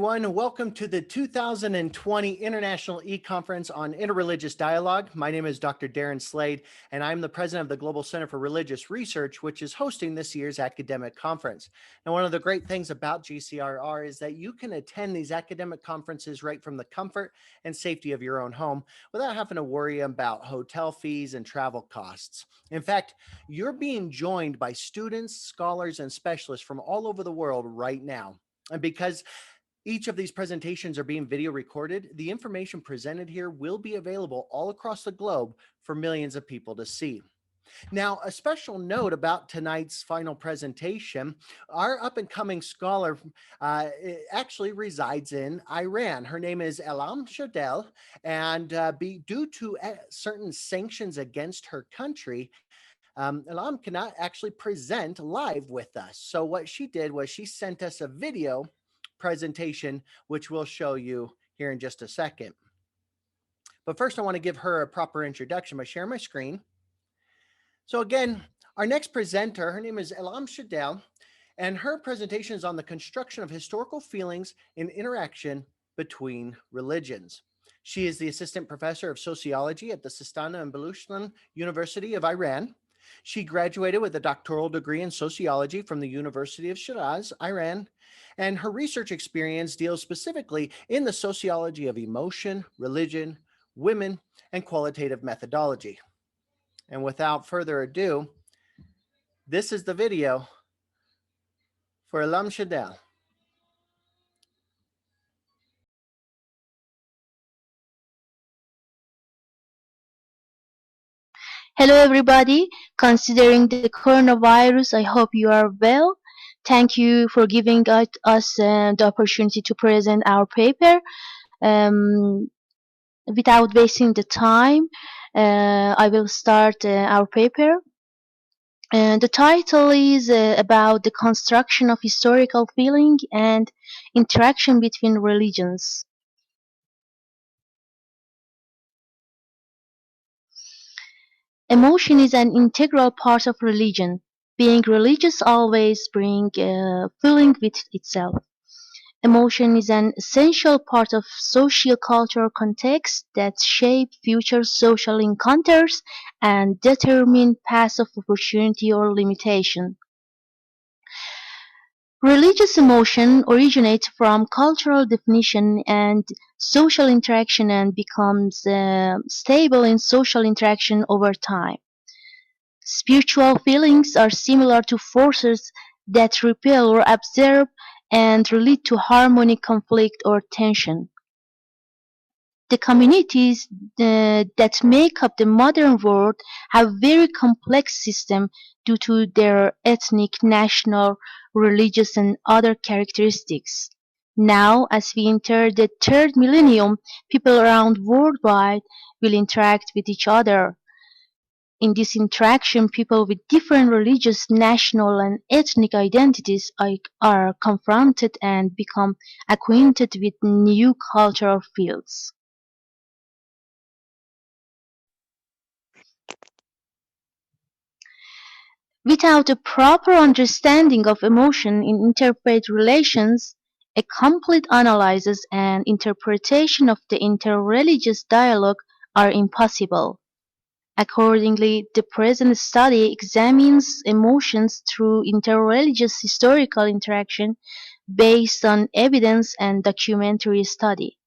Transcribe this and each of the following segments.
everyone. Welcome to the 2020 International eConference on Interreligious Dialogue. My name is Dr. Darren Slade, and I'm the president of the Global Center for Religious Research, which is hosting this year's academic conference. Now, one of the great things about GCRR is that you can attend these academic conferences right from the comfort and safety of your own home without having to worry about hotel fees and travel costs. In fact, you're being joined by students, scholars, and specialists from all over the world right now. And because each of these presentations are being video recorded, the information presented here will be available all across the globe for millions of people to see. Now, a special note about tonight's final presentation, our up-and-coming scholar actually resides in Iran. Her name is Elham Shirdel, and due to certain sanctions against her country, Elham cannot actually present live with us. So what she did was she sent us a video presentation, which we'll show you here in just a second. But first, I want to give her a proper introduction by sharing my screen. So again, our next presenter, her name is Elham Shirdel, and her presentation is on the construction of historical feelings in interaction between religions. She is the assistant professor of sociology at the Sistan and Baluchistan University of Iran. She graduated with a doctoral degree in sociology from the University of Shiraz, Iran, and her research experience deals specifically in the sociology of emotion, religion, women, and qualitative methodology. And without further ado, this is the video for Elham Shirdel. Hello everybody, considering the coronavirus, I hope you are well. Thank you for giving us the opportunity to present our paper. Without wasting the time, I will start our paper. The title is about the construction of historical feeling and interaction between religions. Emotion is an integral part of religion. Being religious always brings feeling with itself. Emotion is an essential part of socio-cultural context that shape future social encounters and determine paths of opportunity or limitation. Religious emotion originates from cultural definition and social interaction and becomes stable in social interaction over time. Spiritual feelings are similar to forces that repel or absorb and lead to harmonic conflict or tension. The communities that make up the modern world have very complex systems due to their ethnic, national, religious, and other characteristics. Now, as we enter the third millennium, people around worldwide will interact with each other. In this interaction, people with different religious, national, and ethnic identities are confronted and become acquainted with new cultural fields. Without a proper understanding of emotion in interfaith relations, a complete analysis and interpretation of the interreligious dialogue are impossible. Accordingly, the present study examines emotions through interreligious historical interaction based on evidence and documentary study.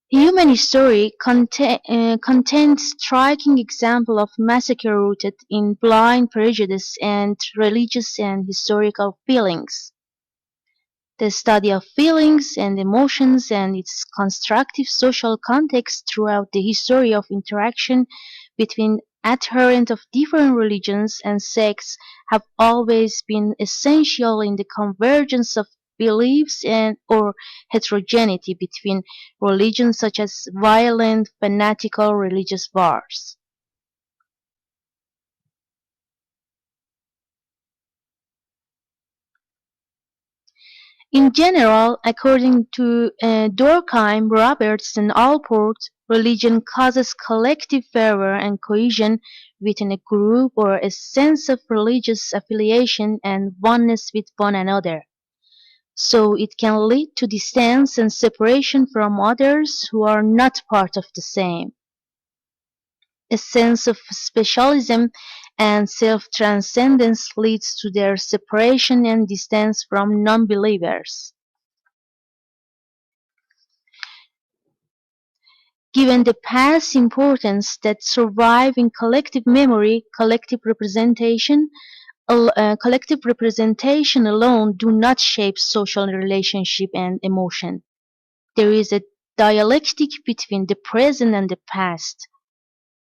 Human history contains striking examples of massacre rooted in blind prejudice and religious and historical feelings. The study of feelings and emotions and its constructive social context throughout the history of interaction between adherents of different religions and sects have always been essential in the convergence of beliefs or heterogeneity between religions such as violent, fanatical religious wars. In general, according to Durkheim, Roberts, and Allport, religion causes collective fervor and cohesion within a group or a sense of religious affiliation and oneness with one another. So it can lead to distance and separation from others who are not part of the same. A sense of specialism and self-transcendence leads to their separation and distance from non-believers. Given the past importance that survive in collective memory, collective representation alone do not shape social relationship and emotion. There is a dialectic between the present and the past.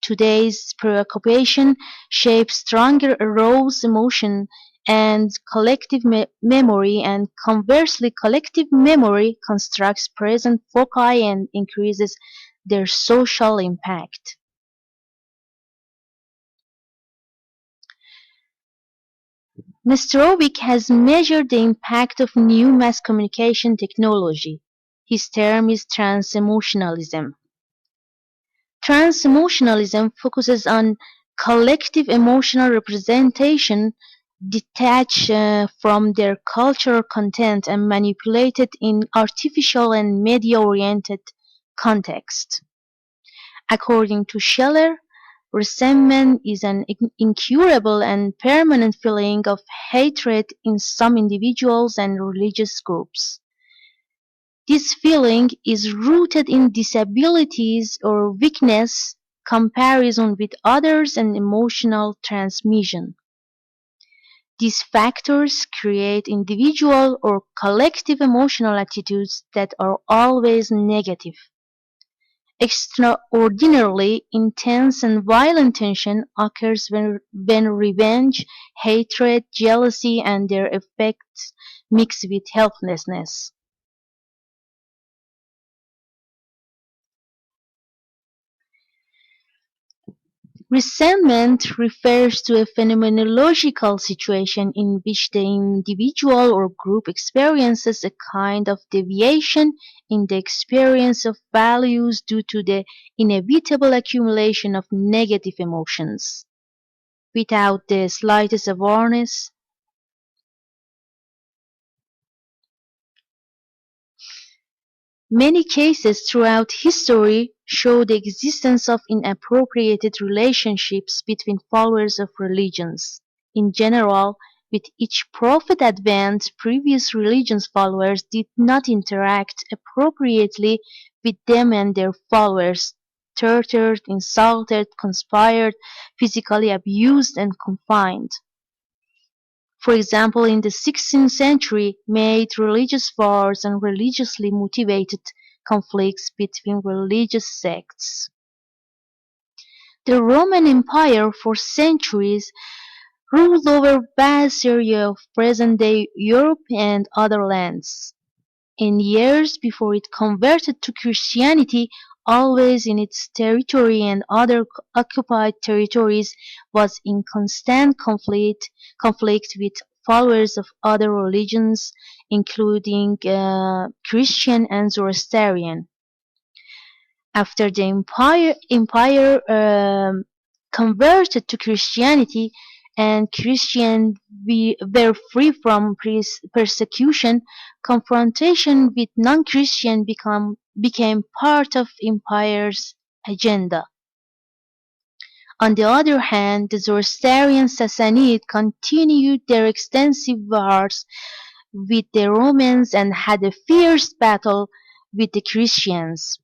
Today's preoccupation shapes stronger aroused emotion and collective memory, and conversely, collective memory constructs present foci and increases their social impact. Nestorovic has measured the impact of new mass communication technology. His term is transemotionalism. Transemotionalism focuses on collective emotional representation detached from their cultural content and manipulated in artificial and media-oriented context. According to Scheller, resentment is an incurable and permanent feeling of hatred in some individuals and religious groups. This feeling is rooted in disabilities or weakness, comparison with others, and emotional transmission. These factors create individual or collective emotional attitudes that are always negative. Extraordinarily intense and violent tension occurs when revenge, hatred, jealousy, and their effects mix with helplessness. Resentment refers to a phenomenological situation in which the individual or group experiences a kind of deviation in the experience of values due to the inevitable accumulation of negative emotions. Without the slightest awareness, many cases throughout history show the existence of inappropriate relationships between followers of religions. In general, with each prophet advent, previous religions' followers did not interact appropriately with them, and their followers tortured, insulted, conspired, physically abused, and confined. For example, in the 16th century, made religious wars and religiously motivated conflicts between religious sects. The Roman Empire for centuries ruled over vast area of present-day Europe and other lands. In years before it converted to Christianity, always in its territory and other occupied territories, was in constant conflict with followers of other religions, including Christian and Zoroastrian. After the empire converted to Christianity and Christians were free from persecution, confrontation with non-Christians became part of empire's agenda. On the other hand, the Zoroastrian Sassanids continued their extensive wars with the Romans and had a fierce battle with the Christians.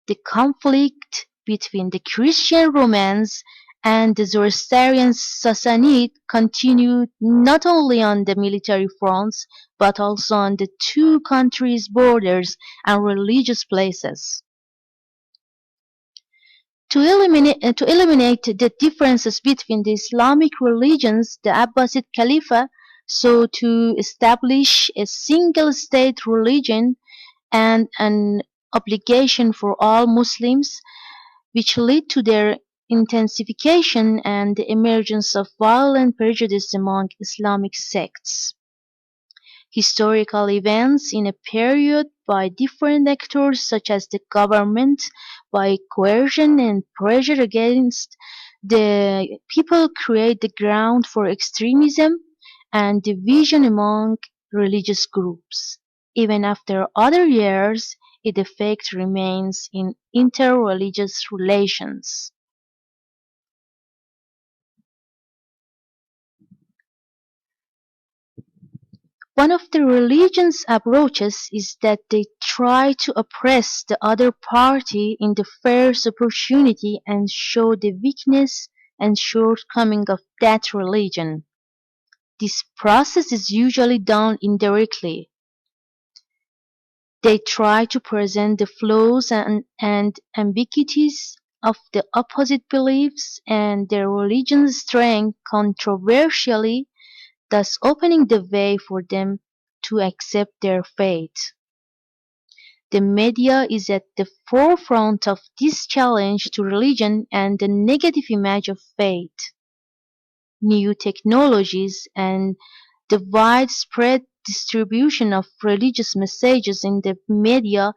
The conflict between the Christian Romans and the Zoroastrian Sassanids continued not only on the military fronts, but also on the two countries' borders and religious places. To eliminate the differences between the Islamic religions, the Abbasid Khalifa sought to establish a single state religion and an obligation for all Muslims, which led to their intensification and the emergence of violent prejudice among Islamic sects. Historical events in a period by different actors such as the government, by coercion and pressure against the people, create the ground for extremism and division among religious groups. Even after other years, its effect remains in interreligious relations. One of the religion's approaches is that they try to oppress the other party in the first opportunity and show the weakness and shortcoming of that religion. This process is usually done indirectly. They try to present the flaws and ambiguities of the opposite beliefs and their religion's strength controversially, thus opening the way for them to accept their faith. The media is at the forefront of this challenge to religion and the negative image of faith. New technologies and the widespread distribution of religious messages in the media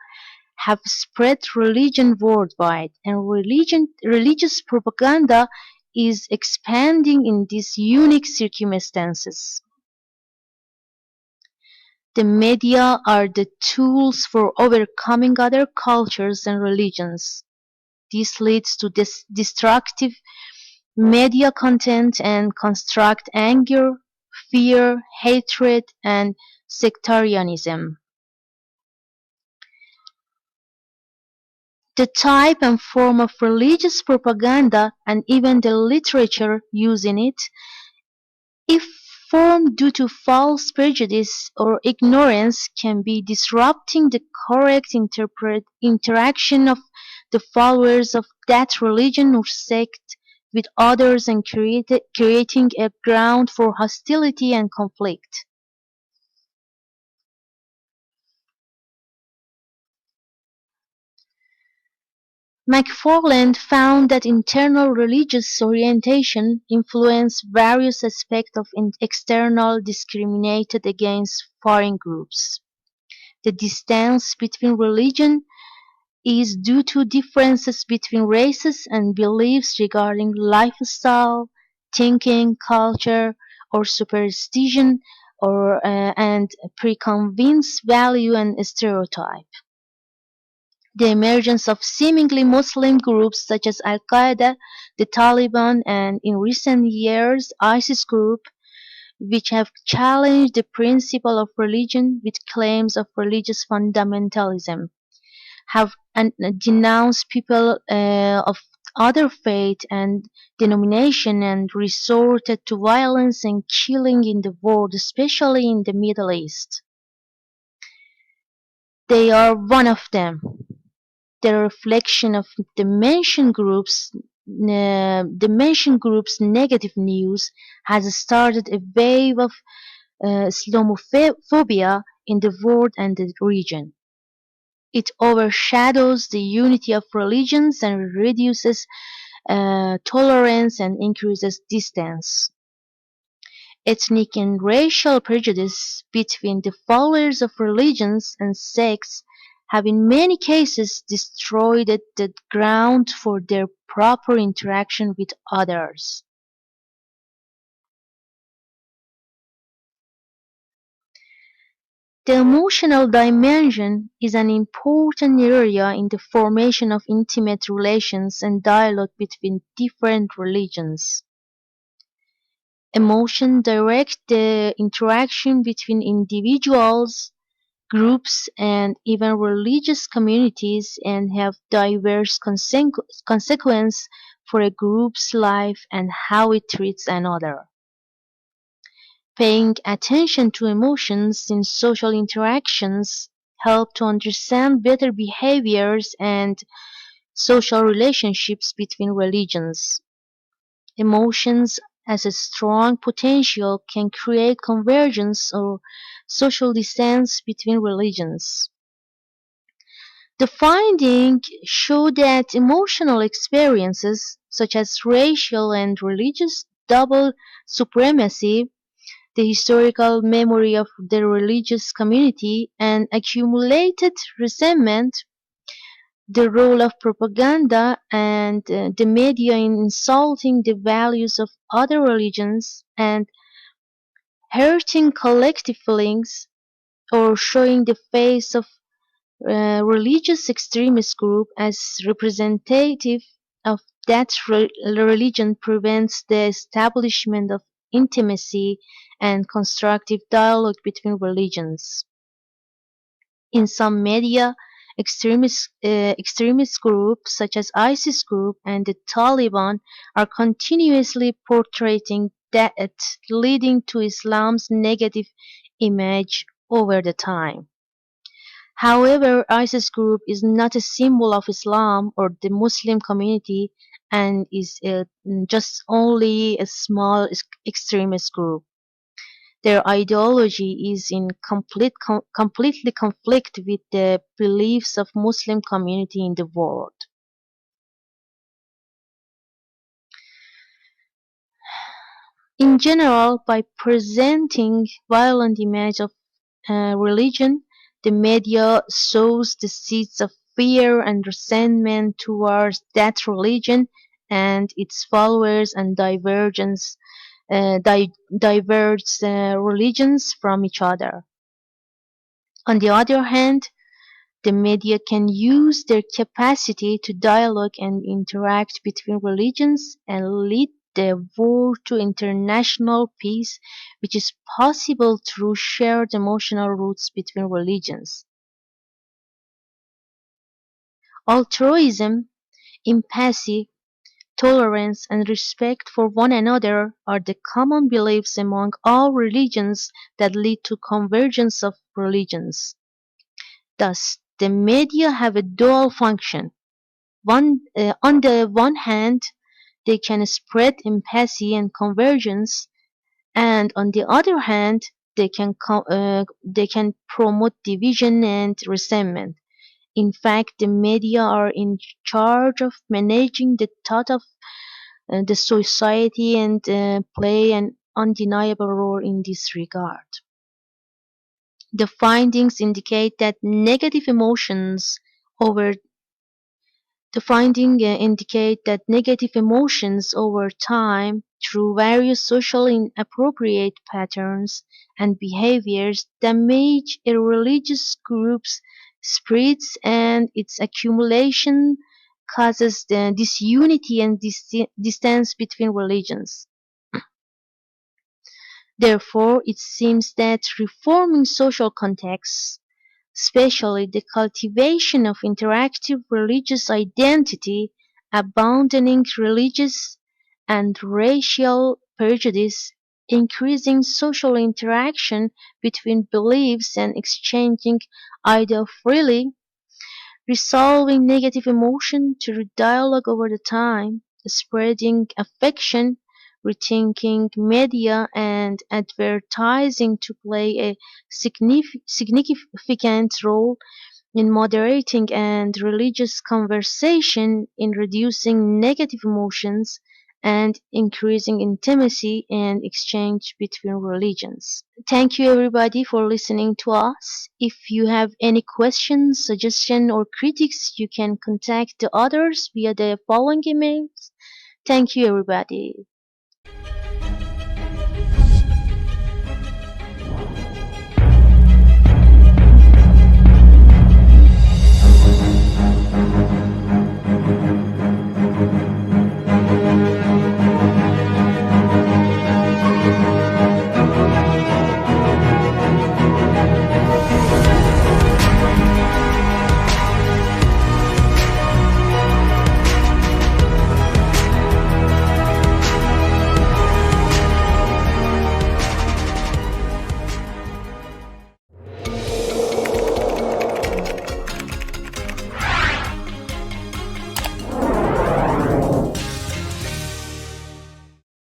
have spread religion worldwide, and religious propaganda is expanding in these unique circumstances. The media are the tools for overcoming other cultures and religions. This leads to destructive media content and construct anger, fear, hatred, and sectarianism. The type and form of religious propaganda and even the literature used in it, if formed due to false prejudice or ignorance, can be disrupting the correct interaction of the followers of that religion or sect with others and creating a ground for hostility and conflict. McFarland found that internal religious orientation influenced various aspects of external discriminated against foreign groups. The distance between religion is due to differences between races and beliefs regarding lifestyle, thinking, culture, or superstition, and preconceived value and stereotype. The emergence of seemingly Muslim groups such as Al-Qaeda, the Taliban, and in recent years ISIS group, which have challenged the principle of religion with claims of religious fundamentalism, have denounced people of other faith and denomination and resorted to violence and killing in the world, especially in the Middle East. They are one of them. The reflection of the mentioned group's negative news has started a wave of Islamophobia in the world and the region. It overshadows the unity of religions and reduces tolerance and increases distance. Ethnic and racial prejudice between the followers of religions and sects have in many cases destroyed the ground for their proper interaction with others. The emotional dimension is an important area in the formation of intimate relations and dialogue between different religions. Emotion direct the interaction between individuals, groups, and even religious communities and have diverse consequences for a group's life and how it treats another. Paying attention to emotions in social interactions help to understand better behaviors and social relationships between religions. Emotions as a strong potential can create convergence or social distance between religions. The findings show that emotional experiences such as racial and religious double supremacy, the historical memory of the religious community, and accumulated resentment, the role of propaganda and the media in insulting the values of other religions, and hurting collective feelings, or showing the face of religious extremist group as representative of that religion prevents the establishment of intimacy and constructive dialogue between religions. In some media, extremist groups such as ISIS group and the Taliban are continuously portraying that, leading to Islam's negative image over the time. However, ISIS group is not a symbol of Islam or the Muslim community and is just only a small extremist group. Their ideology is in completely conflict with the beliefs of Muslim community in the world. In general, by presenting violent image of religion, the media sows the seeds of fear and resentment towards that religion and its followers and diverges religions from each other. On the other hand, the media can use their capacity to dialogue and interact between religions and lead the world to international peace, which is possible through shared emotional roots between religions. Altruism, empathy, tolerance, and respect for one another are the common beliefs among all religions that lead to convergence of religions. Thus, the media have a dual function. On the one hand, they can spread empathy and convergence, and on the other hand, they can promote division and resentment. In fact, the media are in charge of managing the thought of the society and play an undeniable role in this regard. The findings indicate that over The findings indicate that negative emotions over time, through various social inappropriate patterns and behaviors, damage a religious group's spirits, and its accumulation causes the disunity and distance between religions. Therefore, it seems that reforming social contexts, especially the cultivation of interactive religious identity, abandoning religious and racial prejudice, increasing social interaction between beliefs and exchanging ideas freely, resolving negative emotion through dialogue over the time, spreading affection, rethinking media and advertising to play a significant role in moderating and religious conversation, in reducing negative emotions and increasing intimacy and exchange between religions. Thank you everybody for listening to us. If you have any questions, suggestions or critiques, you can contact the others via the following emails. Thank you everybody.